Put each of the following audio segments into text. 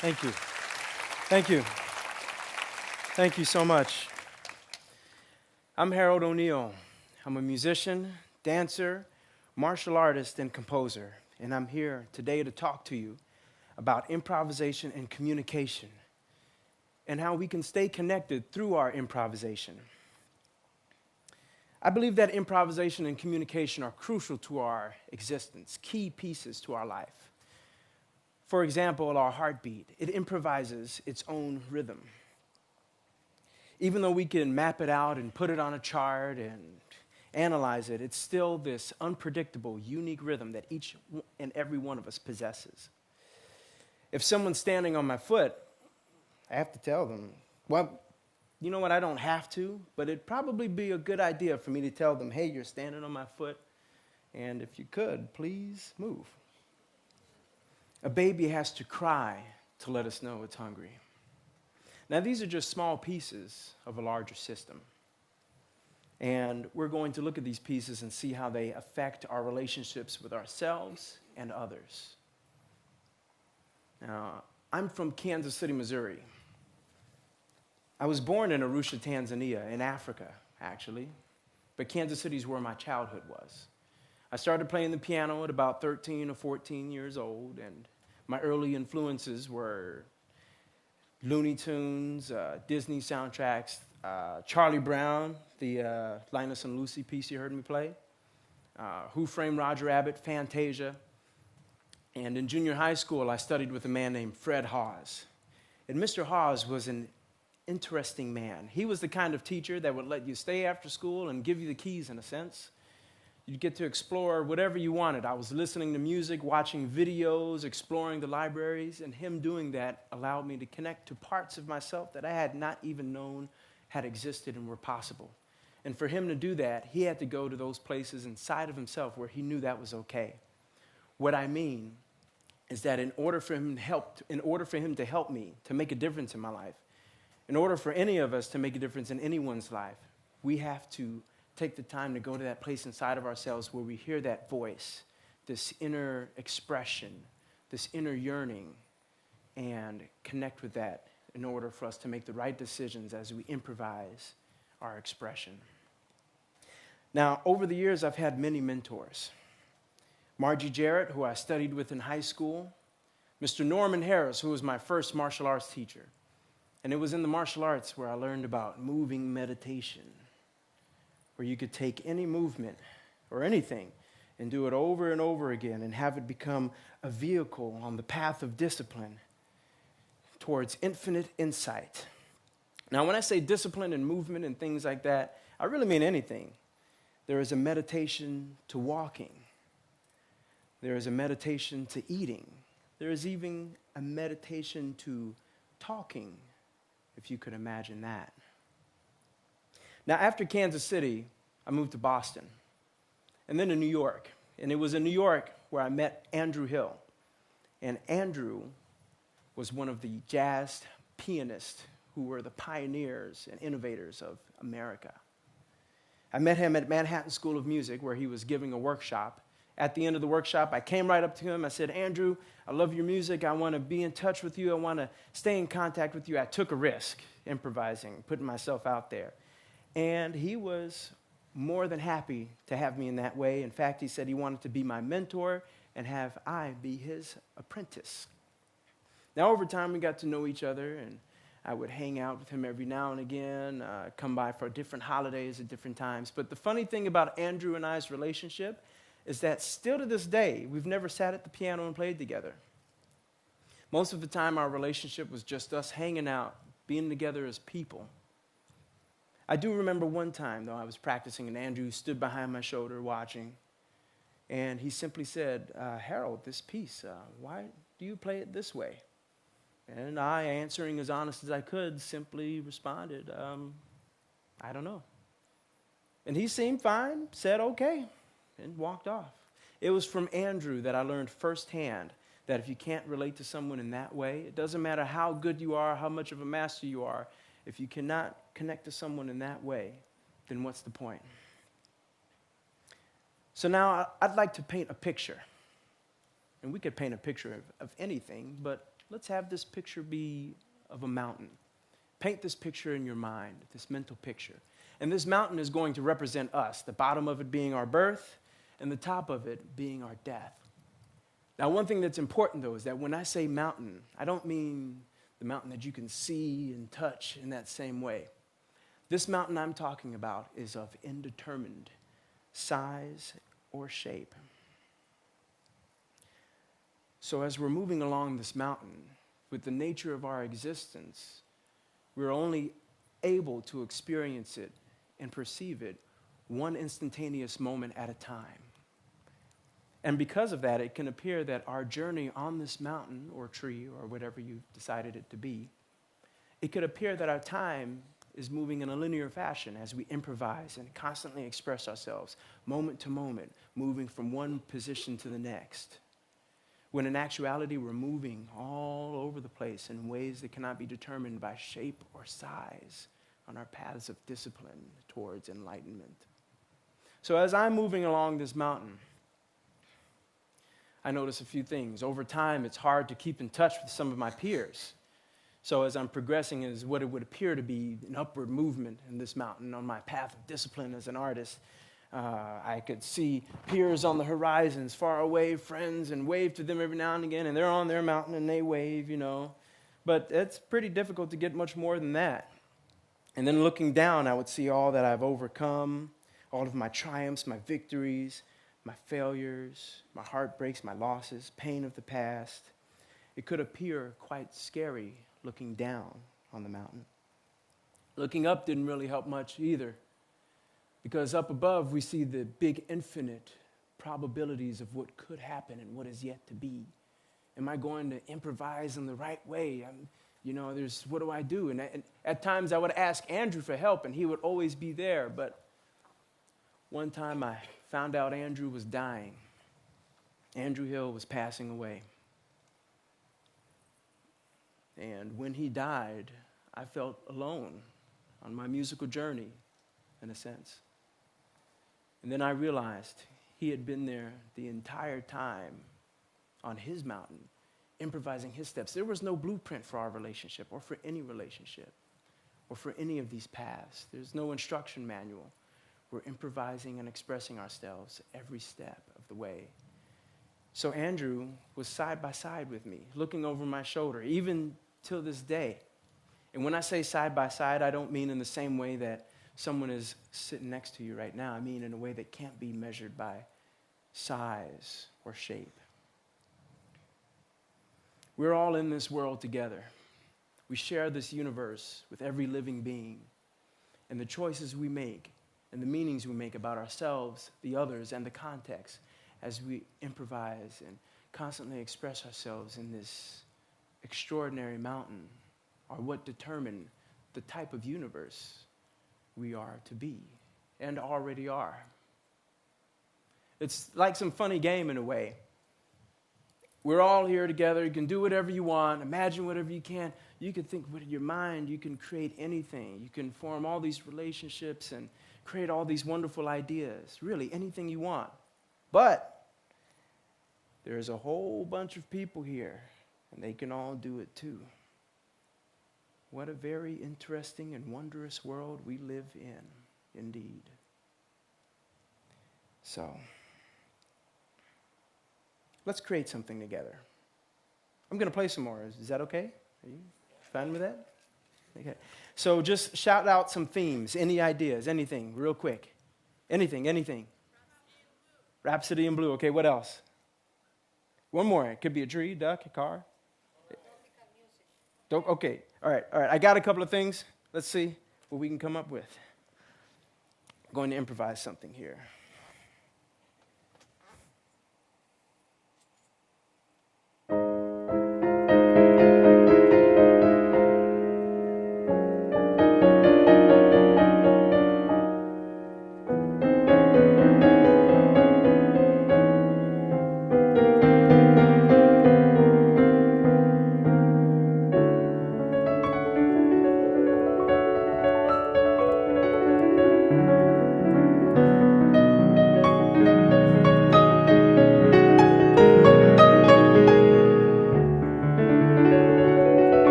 Thank you. Thank you. Thank you so much. I'm Harold O'Neill. I'm a musician, dancer, martial artist, and composer. And I'm here today to talk to you about improvisation and communication and how we can stay connected through our improvisation. I believe that improvisation and communication are crucial to our existence, key pieces to our life. For example, our heartbeat, it improvises its own rhythm. Even though we can map it out and put it on a chart and analyze it, it's still this unpredictable, unique rhythm that each and every one of us possesses. If someone's standing on my foot, I have to tell them, well, you know what, I don't have to, but it'd probably be a good idea for me to tell them, hey, you're standing on my foot, and if you could, please move. A baby has to cry to let us know it's hungry. Now, these are just small pieces of a larger system. And we're going to look at these pieces and see how they affect our relationships with ourselves and others. Now, I'm from Kansas City, Missouri. I was born in Arusha, Tanzania, in Africa, actually. But Kansas City is where my childhood was. I started playing the piano at about 13 or 14 years old, and my early influences were Looney Tunes, Disney soundtracks, Charlie Brown, the Linus and Lucy piece you heard me play, Who Framed Roger Rabbit, Fantasia. And in junior high school, I studied with a man named Fred Hawes. And Mr. Hawes was an interesting man. He was the kind of teacher that would let you stay after school and give you the keys, in a sense. You'd get to explore whatever you wanted. I was listening to music, watching videos, exploring the libraries, and him doing that allowed me to connect to parts of myself that I had not even known had existed and were possible. And for him to do that, he had to go to those places inside of himself where he knew that was okay. What I mean is that in order for him to help me to make a difference in my life, in order for any of us to make a difference in anyone's life, we have to take the time to go to that place inside of ourselves where we hear that voice, this inner expression, this inner yearning, and connect with that in order for us to make the right decisions as we improvise our expression. Now, over the years, I've had many mentors. Margie Jarrett, who I studied with in high school, Mr. Norman Harris, who was my first martial arts teacher. And it was in the martial arts where I learned about moving meditation, where you could take any movement or anything and do it over and over again and have it become a vehicle on the path of discipline towards infinite insight. Now, when I say discipline and movement and things like that, I really mean anything. There is a meditation to walking. There is a meditation to eating. There is even a meditation to talking, if you could imagine that. Now, after Kansas City, I moved to Boston, and then to New York. And it was in New York where I met Andrew Hill. And Andrew was one of the jazz pianists who were the pioneers and innovators of America. I met him at Manhattan School of Music, where he was giving a workshop. At the end of the workshop, I came right up to him. I said, Andrew, I love your music. I want to be in touch with you. I want to stay in contact with you. I took a risk, improvising, putting myself out there. And he was more than happy to have me in that way. In fact, he said he wanted to be my mentor and have I be his apprentice. Now, over time, we got to know each other, and I would hang out with him every now and again, come by for different holidays at different times. But the funny thing about Andrew and I's relationship is that still to this day, we've never sat at the piano and played together. Most of the time, our relationship was just us hanging out, being together as people. I do remember one time, though, I was practicing, and Andrew stood behind my shoulder watching, and he simply said, Harold, this piece, why do you play it this way? And I, answering as honest as I could, simply responded, I don't know. And he seemed fine, said okay, and walked off. It was from Andrew that I learned firsthand that if you can't relate to someone in that way, it doesn't matter how good you are, how much of a master you are, if you cannot connect to someone in that way, then what's the point? So now I'd like to paint a picture. And we could paint a picture of anything, but let's have this picture be of a mountain. Paint this picture in your mind, this mental picture. And this mountain is going to represent us, the bottom of it being our birth, and the top of it being our death. Now, one thing that's important, though, is that when I say mountain, I don't mean the mountain that you can see and touch in that same way. This mountain I'm talking about is of indeterminate size or shape. So as we're moving along this mountain, with the nature of our existence, we're only able to experience it and perceive it one instantaneous moment at a time. And because of that, it can appear that our journey on this mountain or tree or whatever you've decided it to be, it could appear that our time is moving in a linear fashion as we improvise and constantly express ourselves, moment to moment, moving from one position to the next. When in actuality, we're moving all over the place in ways that cannot be determined by shape or size on our paths of discipline towards enlightenment. So as I'm moving along this mountain, I notice a few things. Over time, it's hard to keep in touch with some of my peers. So as I'm progressing is what it would appear to be an upward movement in this mountain on my path of discipline as an artist. I could see peers on the horizons, far away, friends, and wave to them every now and again, and they're on their mountain and they wave, But it's pretty difficult to get much more than that. And then looking down, I would see all that I've overcome, all of my triumphs, my victories, my failures, my heartbreaks, my losses, pain of the past. It could appear quite scary looking down on the mountain. Looking up didn't really help much either, because up above we see the big infinite probabilities of what could happen and what is yet to be. Am I going to improvise in the right way? What do I do? And at times I would ask Andrew for help, and he would always be there. But one time I found out Andrew was dying. Andrew Hill was passing away. And when he died, I felt alone on my musical journey, in a sense. And then I realized he had been there the entire time on his mountain, improvising his steps. There was no blueprint for our relationship or for any relationship or for any of these paths. There's no instruction manual. We're improvising and expressing ourselves every step of the way. So Andrew was side by side with me, looking over my shoulder, even till this day. And when I say side by side, I don't mean in the same way that someone is sitting next to you right now. I mean in a way that can't be measured by size or shape. We're all in this world together. We share this universe with every living being. And the choices we make and the meanings we make about ourselves, the others, and the context as we improvise and constantly express ourselves in this extraordinary mountain are what determine the type of universe we are to be and already are. It's like some funny game in a way. We're all here together. You can do whatever you want, imagine whatever you can. You can think with your mind, you can create anything. You can form all these relationships and create all these wonderful ideas, really anything you want. But there's a whole bunch of people here, and they can all do it too. What a very interesting and wondrous world we live in, indeed. So, let's create something together. I'm going to play some more. Is that okay? Are you fine with that? Okay. So just shout out some themes, any ideas, anything, real quick. Anything. Rhapsody in Blue. Okay, what else? One more. It could be a tree, duck, a car. Okay. All right. I got a couple of things. Let's see what we can come up with. I'm going to improvise something here.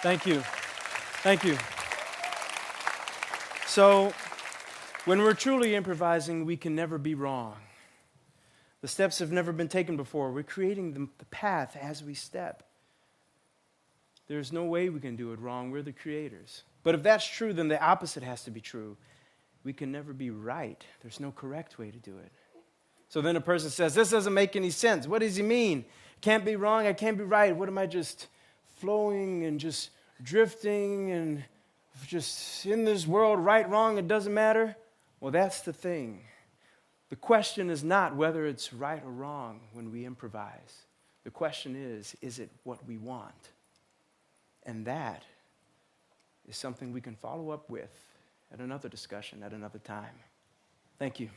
Thank you. Thank you. So, when we're truly improvising, we can never be wrong. The steps have never been taken before. We're creating the path as we step. There's no way we can do it wrong. We're the creators. But if that's true, then the opposite has to be true. We can never be right. There's no correct way to do it. So then a person says, this doesn't make any sense. What does he mean? Can't be wrong, I can't be right. What am I just flowing and just drifting and just in this world, right, wrong, it doesn't matter? Well, that's the thing. The question is not whether it's right or wrong when we improvise. The question is it what we want? And that is something we can follow up with at another discussion at another time. Thank you.